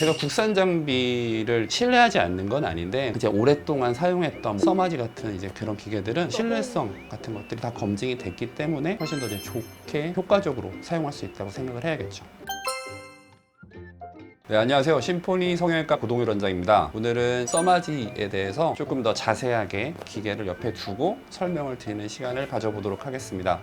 제가 국산 장비를 신뢰하지 않는 건 아닌데 이제 오랫동안 사용했던 써마지 같은 이제 그런 기계들은 신뢰성 같은 것들이 다 검증이 됐기 때문에 훨씬 더 이제 좋게 효과적으로 사용할 수 있다고 생각을 해야겠죠. 네, 안녕하세요. 심포니 성형외과 고동일 원장입니다. 오늘은 써마지에 대해서 조금 더 자세하게 기계를 옆에 두고 설명을 드리는 시간을 가져보도록 하겠습니다.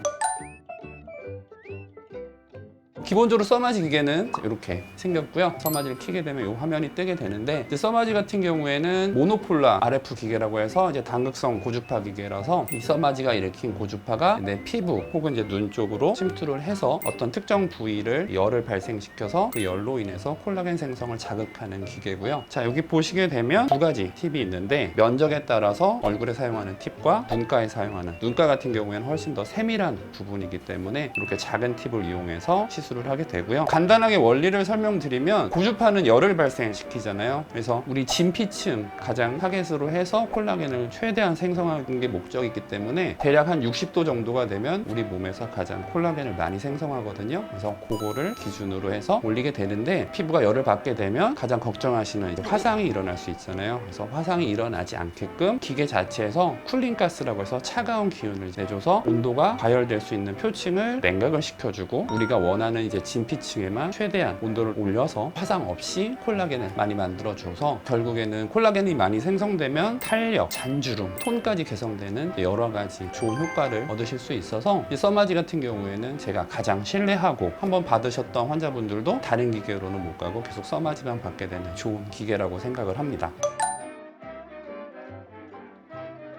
기본적으로 써마지 기계는 이렇게 생겼고요. 써마지를 켜게 되면 이 화면이 뜨게 되는데, 이제 써마지 같은 경우에는 모노폴라 RF 기계라고 해서 이제 단극성 고주파 기계라서 이 써마지가 일으킨 고주파가 내 피부 혹은 이제 눈 쪽으로 침투를 해서 어떤 특정 부위를 열을 발생시켜서 그 열로 인해서 콜라겐 생성을 자극하는 기계고요. 자, 여기 보시게 되면 두 가지 팁이 있는데, 면적에 따라서 얼굴에 사용하는 팁과 눈가에 사용하는, 눈가 같은 경우에는 훨씬 더 세밀한 부분이기 때문에 이렇게 작은 팁을 이용해서 시술을 하게 되고요. 간단하게 원리를 설명드리면, 고주파는 열을 발생시키잖아요. 그래서 우리 진피층 가장 타겟으로 해서 콜라겐을 최대한 생성하는 게 목적이기 때문에 대략 한 60도 정도가 되면 우리 몸에서 가장 콜라겐을 많이 생성하거든요. 그래서 그거를 기준으로 해서 올리게 되는데, 피부가 열을 받게 되면 가장 걱정하시는 화상이 일어날 수 있잖아요. 그래서 화상이 일어나지 않게끔 기계 자체에서 쿨링 가스라고 해서 차가운 기운을 내줘서 온도가 과열될 수 있는 표층을 냉각을 시켜주고, 우리가 원하는 이제 진피층에만 최대한 온도를 올려서 화상 없이 콜라겐을 많이 만들어줘서 결국에는 콜라겐이 많이 생성되면 탄력, 잔주름, 톤까지 개선되는 여러 가지 좋은 효과를 얻으실 수 있어서, 이 써마지 같은 경우에는 제가 가장 신뢰하고 한번 받으셨던 환자분들도 다른 기계로는 못 가고 계속 써마지만 받게 되는 좋은 기계라고 생각을 합니다.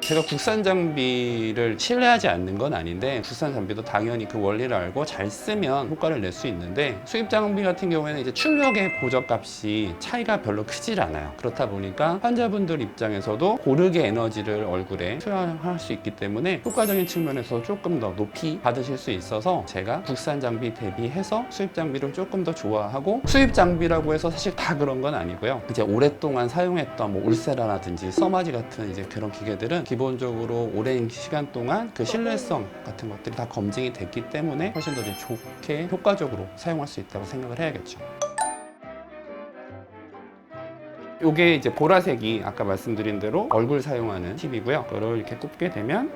제가 국산 장비를 신뢰하지 않는 건 아닌데, 국산 장비도 당연히 그 원리를 알고 잘 쓰면 효과를 낼 수 있는데, 수입 장비 같은 경우에는 이제 출력의 보적값이 차이가 별로 크질 않아요. 그렇다 보니까 환자분들 입장에서도 고르게 에너지를 얼굴에 투여할 수 있기 때문에 효과적인 측면에서 조금 더 높이 받으실 수 있어서, 제가 국산 장비 대비해서 수입 장비를 조금 더 좋아하고, 수입 장비라고 해서 사실 다 그런 건 아니고요. 이제 오랫동안 사용했던 뭐 울세라라든지 써마지 같은 이제 그런 기계들은 기본적으로 오랜 시간 동안 그 신뢰성 같은 것들이 다 검증이 됐기 때문에 훨씬 더 좋게 효과적으로 사용할 수 있다고 생각을 해야겠죠. 이게 이제 보라색이 아까 말씀드린 대로 얼굴 사용하는 팁이고요. 이거를 이렇게 꼽게 되면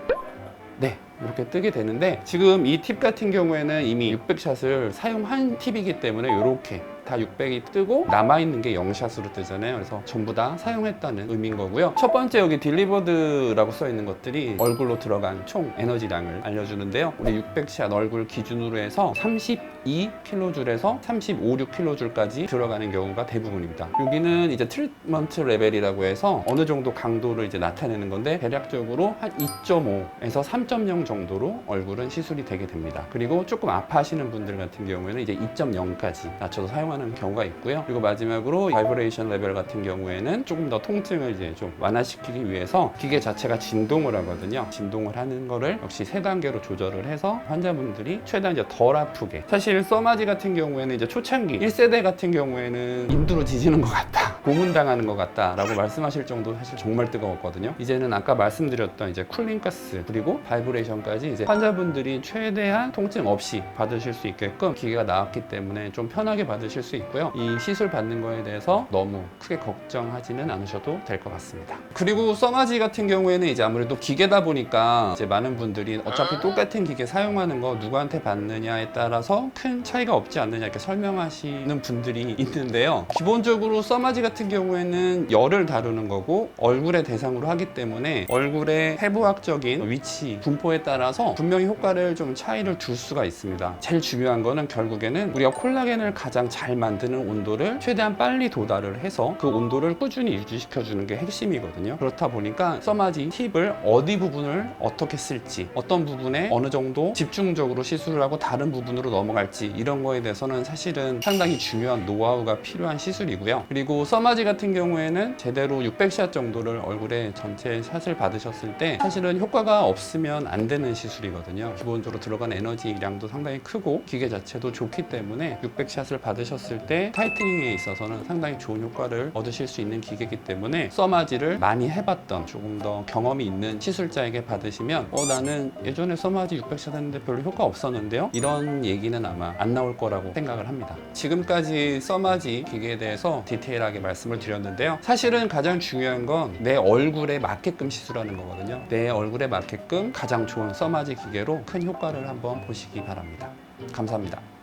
네, 이렇게 뜨게 되는데, 지금 이 팁 같은 경우에는 이미 600샷을 사용한 팁이기 때문에 이렇게 다 600이 뜨고 남아있는 게 0샷으로 뜨잖아요. 그래서 전부 다 사용했다는 의미인 거고요. 첫 번째 여기 딜리버드라고 써 있는 것들이 얼굴로 들어간 총 에너지량을 알려주는데요. 우리 600샷 얼굴 기준으로 해서 32kJ에서 35, 6kJ까지 들어가는 경우가 대부분입니다. 여기는 이제 트리트먼트 레벨이라고 해서 어느 정도 강도를 이제 나타내는 건데, 대략적으로 한 2.5에서 3.0 정도로 얼굴은 시술이 되게 됩니다. 그리고 조금 아파하시는 분들 같은 경우에는 이제 2.0까지 낮춰서 사용하는 경우가 있고요. 그리고 마지막으로 바이브레이션 레벨 같은 경우에는 조금 더 통증을 이제 좀 완화시키기 위해서 기계 자체가 진동을 하거든요. 진동을 하는 거를 역시 3단계로 조절을 해서 환자분들이 최대한 이제 덜 아프게. 사실 써마지 같은 경우에는 이제 초창기 1세대 같은 경우에는 인두로 지지는 것 같다, 고문당하는 것 같다 라고 말씀하실 정도로 사실 정말 뜨거웠거든요. 이제는 아까 말씀드렸던 이제 쿨링 가스 그리고 바이브레이션까지 이제 환자분들이 최대한 통증 없이 받으실 수 있게끔 기계가 나왔기 때문에 좀 편하게 받으실 수 있고요. 이 시술 받는 거에 대해서 너무 크게 걱정하지는 않으셔도 될 것 같습니다. 그리고 써마지 같은 경우에는 이제 아무래도 기계다 보니까 이제 많은 분들이 어차피 똑같은 기계 사용하는 거 누구한테 받느냐에 따라서 큰 차이가 없지 않느냐 이렇게 설명하시는 분들이 있는데요. 기본적으로 써마지 같은 경우에는 열을 다루는 거고 얼굴에 대상으로 하기 때문에 얼굴의 해부학적인 위치, 분포에 따라서 분명히 효과를 좀 차이를 둘 수가 있습니다. 제일 중요한 거는 결국에는 우리가 콜라겐을 가장 잘 만드는 온도를 최대한 빨리 도달을 해서 그 온도를 꾸준히 유지시켜주는 게 핵심이거든요. 그렇다 보니까 써마지 팁을 어디 부분을 어떻게 쓸지, 어떤 부분에 어느 정도 집중적으로 시술을 하고 다른 부분으로 넘어갈지, 이런 거에 대해서는 사실은 상당히 중요한 노하우가 필요한 시술이고요. 그리고 써마지 써마지 같은 경우에는 제대로 600샷 정도를 얼굴에 전체 샷을 받으셨을 때 사실은 효과가 없으면 안 되는 시술이거든요. 기본적으로 들어간 에너지량도 상당히 크고 기계 자체도 좋기 때문에 600샷을 받으셨을 때 타이트닝에 있어서는 상당히 좋은 효과를 얻으실 수 있는 기계이기 때문에 써마지를 많이 해봤던 조금 더 경험이 있는 시술자에게 받으시면 나는 예전에 써마지 600샷 했는데 별로 효과 없었는데요? 이런 얘기는 아마 안 나올 거라고 생각을 합니다. 지금까지 써마지 기계에 대해서 디테일하게 말씀을 드렸는데요. 사실은 가장 중요한 건 내 얼굴에 맞게끔 시술하는 거거든요. 내 얼굴에 맞게끔 가장 좋은 써마지 기계로 큰 효과를 한번 보시기 바랍니다. 감사합니다.